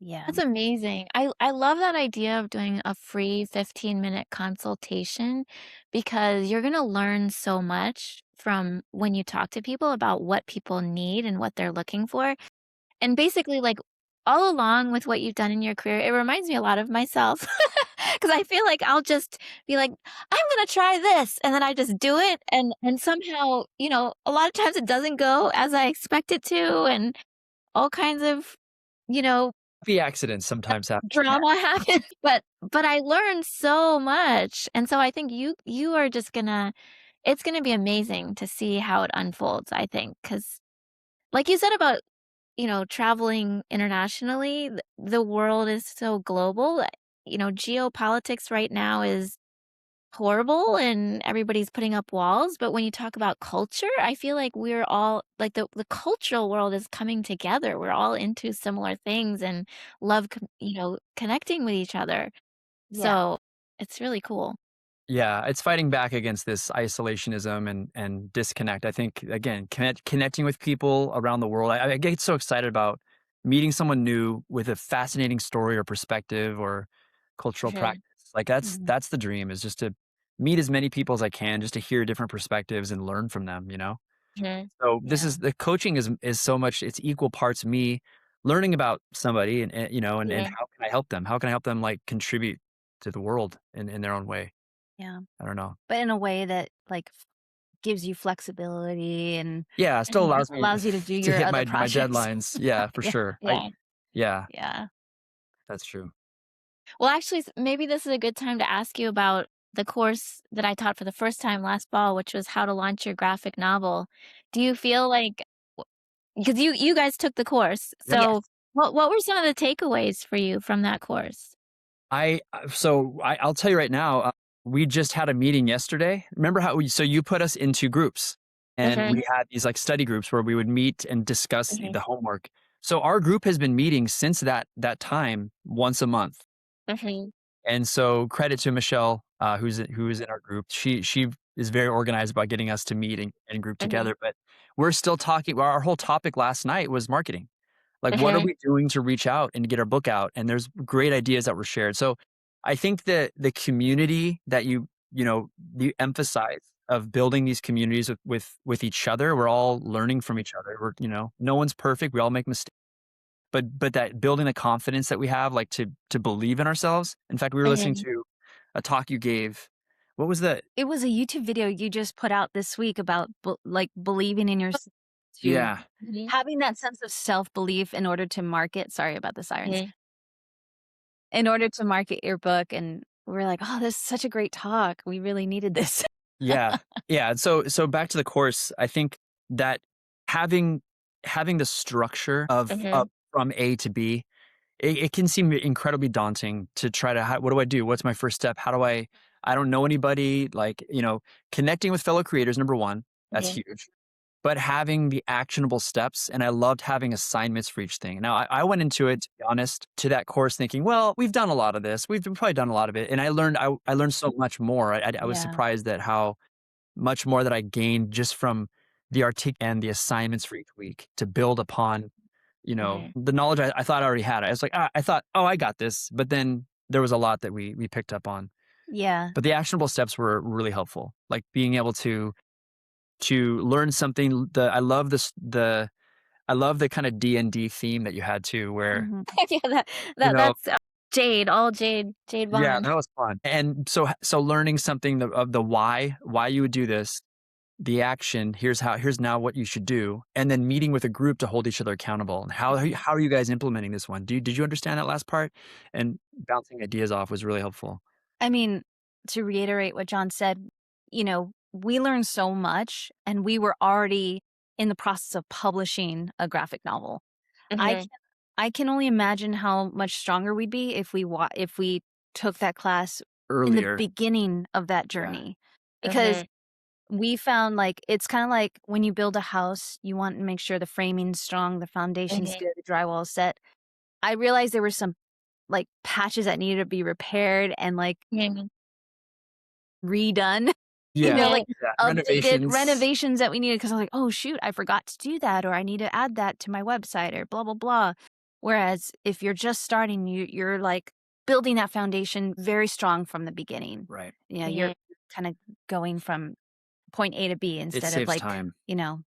Yeah. That's amazing. I love that idea of doing a free 15-minute consultation because you're gonna learn so much from when you talk to people about what people need and what they're looking for. And basically, like, all along with what you've done in your career, it reminds me a lot of myself because I feel like I'll just be like, "I'm gonna try this," and then I just do it, and somehow, a lot of times it doesn't go as I expect it to, and all kinds of, you know, The accidents sometimes happen. drama happens, but I learned so much, and so I think you are just gonna it's gonna be amazing to see how it unfolds, I think, because like you said about traveling internationally, the world is so global. Geopolitics right now is horrible and everybody's putting up walls. But when you talk about culture, I feel like we're all like the cultural world is coming together. We're all into similar things and love, connecting with each other. Yeah. So it's really cool. Yeah, it's fighting back against this isolationism and disconnect. I think again, connecting with people around the world. I get so excited about meeting someone new with a fascinating story or perspective or cultural Mhm, practice. Like that's Mhm. that's the dream, is just to meet as many people as I can, just to hear different perspectives and learn from them. mhm, So this Yeah. is the coaching is so much. It's equal parts me learning about somebody and yeah, how can I help them? How can I help them like contribute to the world in their own way? Yeah. I don't know. But in a way that like gives you flexibility and Yeah, it still mhm, allows me allows you to do to your hit other my projects. deadlines. Yeah, for Yeah. sure. yeah. Yeah, Yeah. that's true. Well, actually, maybe this is a good time to ask you about the course that I taught for the first time last fall, which was how to launch your graphic novel. Do you feel like, because you guys took the course, Yep. Yes. so what were some of the takeaways for you from that course? I'll tell you right now, we just had a meeting yesterday. Remember how so you put us into groups, and Okay. we had these like study groups where we would meet and discuss Okay. the homework. So our group has been meeting since that time once a month. Okay. And so credit to Michelle, who's in our group. She is very organized about getting us to meet and group Okay. together. But we're still talking. Our whole topic last night was marketing. Like, what are Okay. we doing to reach out and get our book out? And there's great ideas that were shared. So I think that the community that you emphasize of building these communities with each other, we're all learning from each other. No one's perfect. We all make mistakes. But that building the confidence that we have, like to believe in ourselves. In fact, we were listening Okay. to a talk you gave. What was that? It was a YouTube video you just put out this week about like believing in yourself to Yeah. Mhm. having that sense of self-belief in order to market. Sorry about the sirens. Okay. In order to market your book. And we're like, oh, this is such a great talk. We really needed this. Yeah. Yeah. So back to the course, I think that having having the structure of Okay. from A to B, it can seem incredibly daunting to try to what do I do? What's my first step? How do I don't know anybody, like, connecting with fellow creators, number one, that's Okay. huge. But having the actionable steps, and I loved having assignments for each thing. Now, I went into it, to be honest, to that course thinking, well, we've done a lot of this. We've probably done a lot of it. And I learned so much more. I was Yeah. surprised at how much more that I gained just from the and the assignments for each week to build upon, Okay. the knowledge I thought I already had. I was like, I thought, oh, I got this. But then there was a lot that we picked up on. Yeah. But the actionable steps were really helpful. Like being able to learn something. I love the kind of D&D theme that you had too, where, Mhm. Yeah, that you know, that's Jade, all Jade yeah, Bond. that was fun. And so learning something of the why you would do this, the action, here's now what you should do, and then meeting with a group to hold each other accountable. And how are you guys implementing this one? Did you understand that last part? And bouncing ideas off was really helpful. I mean, to reiterate what John said, we learned so much and we were already in the process of publishing a graphic novel. I Mhm. can I can only imagine how much stronger we'd be if we took that class in the Earlier. beginning of that Yeah. journey. Because Mhm. we found like it's kind of like when you build a house, you want to make sure the framing's strong, the foundation's Mhm. good, the drywall's set. I realized there were some like patches that needed to be repaired and like Mhm. redone, Yeah. Mhm. like Yeah. updated Renovations. renovations that we needed because I was like, oh shoot, I forgot to do that, or I need to add that to my website, or blah blah blah. Whereas if you're just starting, you're like building that foundation very strong from the beginning. Right. Yeah, Mhm. you're kind of going from point A to B It instead of saves like, time.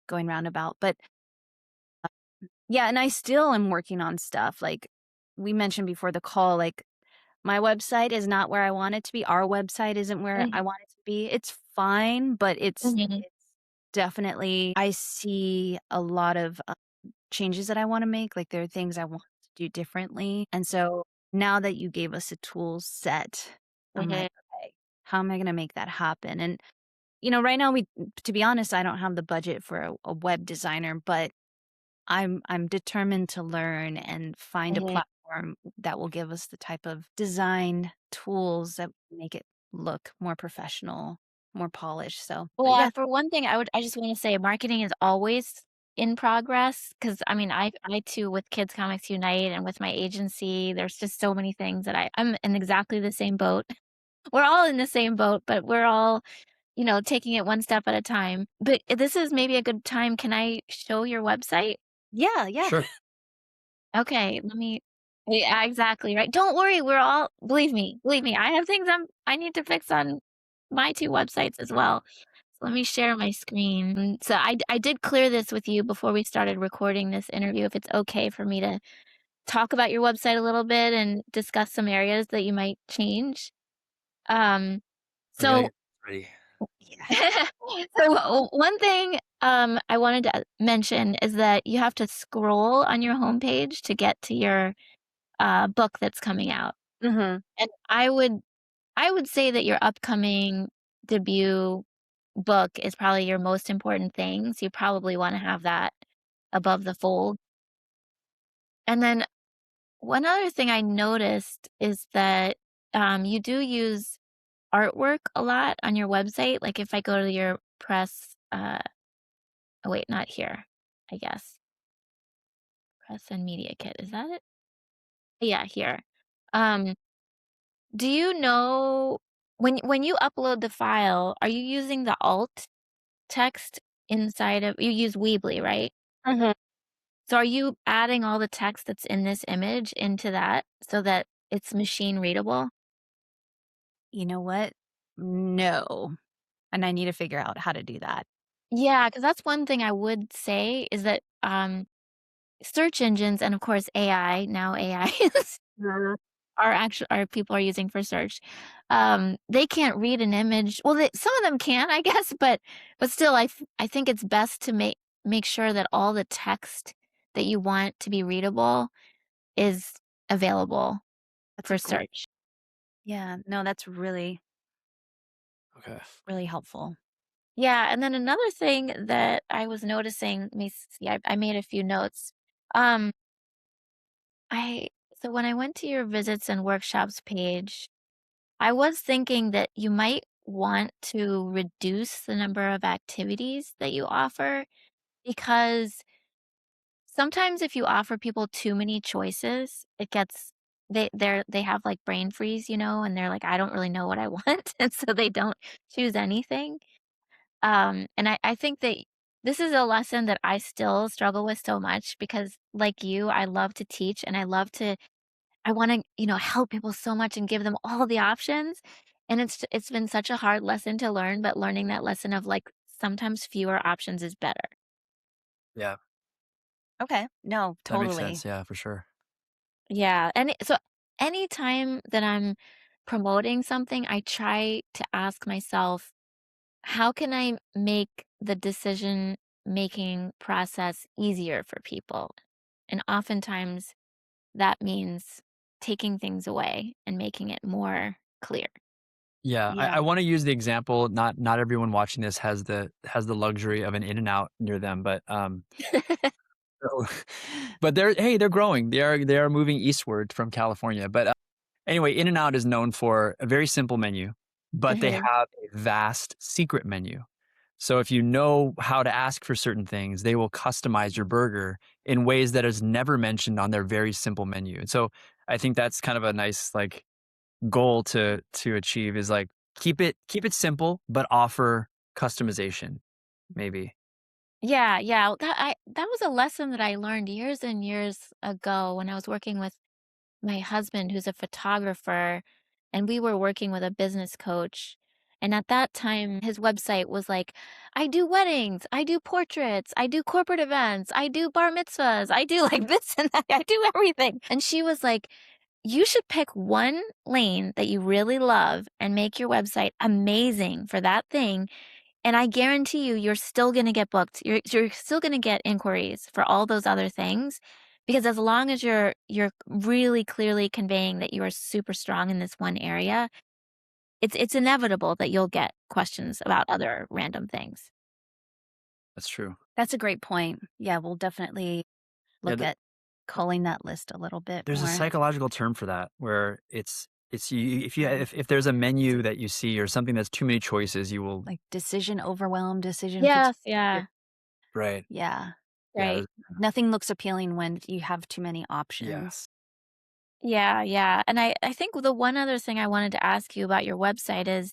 going roundabout. But yeah, and I still am working on stuff. Like we mentioned before the call, like my website is not where I want it to be. Our website isn't where I Mhm. want it to be. It's fine, but Mhm. it's definitely I see a lot of changes that I want to make. Like there are things I want to do differently. And so now that you gave us a tool set, I'm like, Mhm. okay, how am I going to make that happen? And right now to be honest, I don't have the budget for a web designer, but I'm determined to learn and find a Mhm. platform that will give us the type of design tools that make it look more professional, more polished. So, but Well, yeah. for one thing, I just wanna say marketing is always in progress. Because I mean, I too with Kids Comics Unite and with my agency, there's just so many things that I'm in exactly the same boat. We're all in the same boat, but we're all, taking it one step at a time. But this is maybe a good time. Can I show your website? Yeah, yeah. Sure. Okay, let me yeah, exactly, right. Don't worry, we're all believe me, I have things I need to fix on my 2 websites as well. So let me share my screen. So I did clear this with you before we started recording this interview, if it's okay for me to talk about your website a little bit and discuss some areas that you might change. Um, I gotta so get ready. Yeah. so one thing, I wanted to mention is that you have to scroll on your homepage to get to your book that's coming out. Mhm. And I would say that your upcoming debut book is probably your most important thing, so you probably wanna have that above the fold. And then one other thing I noticed is that, you do use artwork a lot on your website, like, if I go to your press, oh, wait, not here, I guess. Press and media kit, is that it? Yeah, here. Um Do you know when you upload the file, are you using the alt text inside of you use Weebly, right? Mhm. So are you adding all the text that's in this image into that so that it's machine readable? You know what? No. And I need to figure out how to do that. Yeah, because that's one thing I would say is that, search engines and, of course, AI, now AI is are people are using for search. They can't read an image. Well, some of them can, I guess, but still, I think it's best to make sure that all the text that you want to be readable is available That's a for great. search. Yeah, no, that's really, Okay. really helpful. Yeah, and then another thing that I was noticing, let me see, I made a few notes. Um, I so when I went to your visits and workshops page, I was thinking that you might want to reduce the number of activities that you offer because sometimes if you offer people too many choices, it gets they have like brain freeze, and they're like, I don't really know what I want. And so they don't choose anything. And I think that this is a lesson that I still struggle with so much because like you, I love to teach and I wanna, help people so much and give them all the options, and it's been such a hard lesson to learn, but learning that lesson of, like, sometimes fewer options is better. Yeah, Okay. No, that makes totally. sense. Yeah, for sure. Yeah, and so anytime that I'm promoting something, I try to ask myself, "How can I make the decision-making process easier for people?" And oftentimes, that means taking things away and making it more clear. Yeah, I Yeah. want to use the example. Not everyone watching this has the luxury of an In and Out near them, but so- but they're growing. They are moving eastward from California. But anyway, In and Out is known for a very simple menu, but they Mhm. have a vast secret menu. So if you know how to ask for certain things, they will customize your burger in ways that is never mentioned on their very simple menu. And so I think that's kind of a nice like goal to achieve is like keep it simple but offer customization maybe. Yeah, yeah. That was a lesson that I learned years and years ago when I was working with my husband, who's a photographer, and we were working with a business coach. And at that time, his website was like, I do weddings, I do portraits, I do corporate events, I do bar mitzvahs, I do like this and that, I do everything. And she was like, you should pick one lane that you really love and make your website amazing for that thing. And I guarantee you, you're still going to get booked. You're still going to get inquiries for all those other things, because as long as you're really clearly conveying that you are super strong in this one area, it's inevitable that you'll get questions about other random things. That's true. That's a great point. Yeah, we'll definitely Yeah, look at culling that list a little bit there's a more. psychological term for that where it's you if there's a menu that you see or something that's too many choices, you will Like decision overwhelm, decision Yes, fatigue. yeah, right. Yeah. Yeah, right. Nothing looks appealing when you have too many options. yes. Yeah, yeah. And I think the one other thing I wanted to ask you about your website is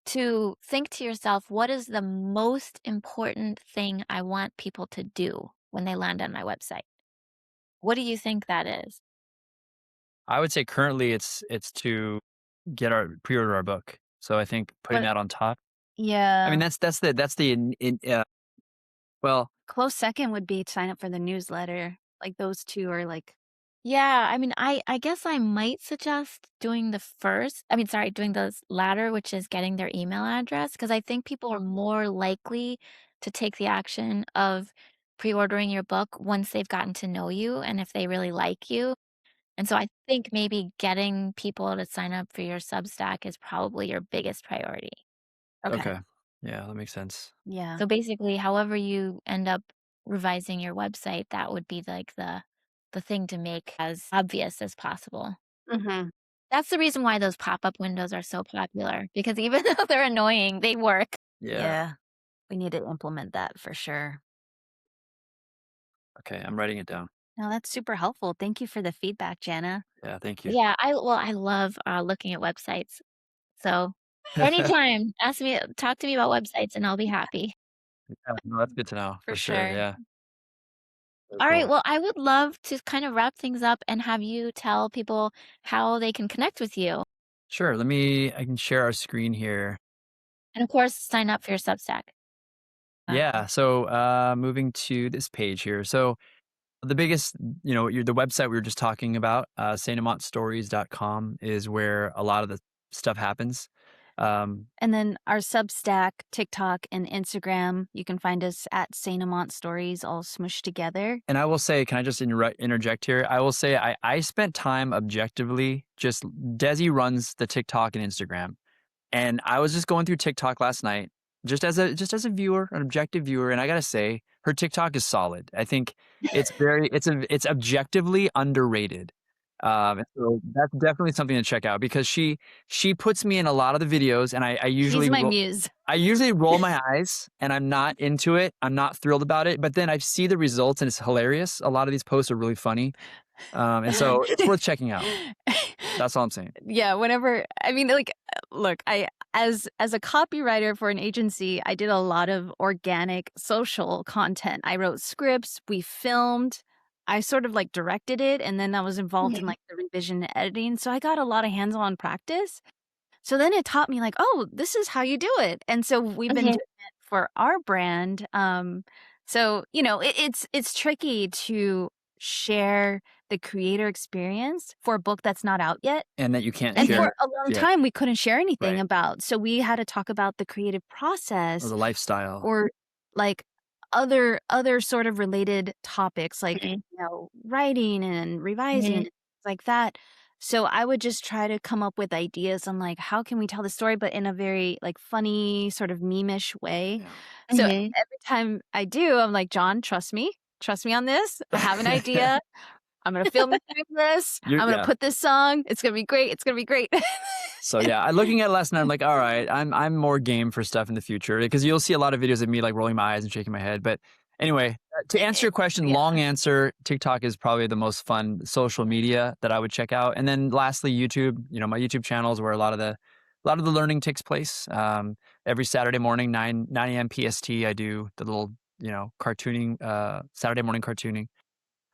to think to yourself, what is the most important thing I want people to do when they land on my website? What do you think that is? I would say currently it's to get our pre-order our book. So I think putting What that on top. I Yeah. mean, that's the well, Close second would be to sign up for the newsletter. Like those two are like, Yeah, I mean, I guess I might suggest doing doing the latter, which is getting their email address, because I think people are more likely to take the action of pre-ordering your book once they've gotten to know you and if they really like you. And so I think maybe getting people to sign up for your Substack is probably your biggest priority. okay. okay. Yeah, that makes sense. Yeah. So basically, however you end up revising your website, that would be like the thing to make as obvious as possible. Mm-hmm. That's the reason why those pop-up windows are so popular, because even though they're annoying, they work. Yeah. Yeah. We need to implement that for sure. Okay, I'm writing it down. No, that's super helpful. Thank you for the feedback, Jana. Yeah, thank you. Yeah, I love looking at websites. So anytime, talk to me about websites, and I'll be happy. Yeah, no, that's good to know For for sure. sure. Yeah. Very All right, cool. well, I would love to kind of wrap things up and have you tell people how they can connect with you, Sure. I can share our screen here. and of course, sign up for your Substack. Yeah. So moving to this page here. So the biggest, the website we were just talking about, saintamantstories.com is where a lot of the stuff happens. And then our Substack, TikTok, and Instagram, you can find us at Saint Amant Stories all smushed together. And I will say, can I just interject here? I will say I spent time objectively, just Desi runs the TikTok and Instagram. And I was just going through TikTok last night, just as a viewer, an objective viewer, and I gotta say, her TikTok is solid. I think it's objectively underrated. And so that's definitely something to check out because she puts me in a lot of the videos, and I usually She's my muse. I usually roll my eyes, and I'm not into it. I'm not thrilled about it, but then I see the results, and it's hilarious. A lot of these posts are really funny, and so it's worth checking out. That's all I'm saying. Yeah, whenever I mean, like, look, I as a copywriter for an agency, I did a lot of organic social content. I wrote scripts, we filmed, I sort of like directed it, and then I was involved in Mhm. like the revision and editing. So I got a lot of hands-on practice. So then it taught me like, oh, this is how you do it. And so we've been doing Mhm. it for our brand. So it's tricky to share the creator experience for a book that's not out yet. And that you can't And share. for a long Yeah. time, we couldn't share anything Right. about. So we had to talk about the creative Or process the lifestyle. or like other sort of related topics like Mhm. writing and revising and Mhm. things like that. So I would just try to come up with ideas on like how can we tell the story, but in a very like funny sort of meme-ish way. Yeah. So Mhm. every time I do, I'm like, John, trust me on this. I have an idea. I'm gonna film this. I'm gonna Yeah. put this song. It's gonna be great. It's gonna be great. So yeah, looking at it last night, I'm like, all right, I'm more game for stuff in the future because you'll see a lot of videos of me like rolling my eyes and shaking my head. But anyway, to answer your question, Yeah. long answer, TikTok is probably the most fun social media that I would check out. And then lastly, YouTube. My YouTube channel is where a lot of the learning takes place. Every Saturday morning, 9 a.m. PST, I do the little cartooning, Saturday morning cartooning.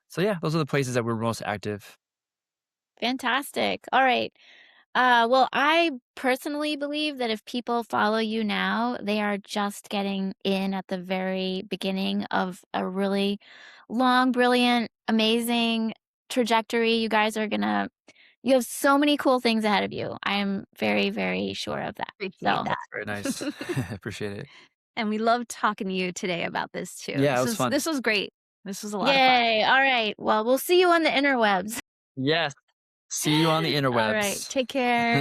So yeah, those are the places that we're most active. Fantastic. All right. Well, I personally believe that if people follow you now, they are just getting in at the very beginning of a really long, brilliant, amazing trajectory. You have so many cool things ahead of you. I am very, very sure of that. Appreciate So, that. Very nice. Appreciate it. And we love talking to you today about this too. Yeah, it was fun. This was great. This was a lot of fun. yay. All right. Well, we'll see you on the interwebs. Yes. See you on the All right. interwebs. Take care.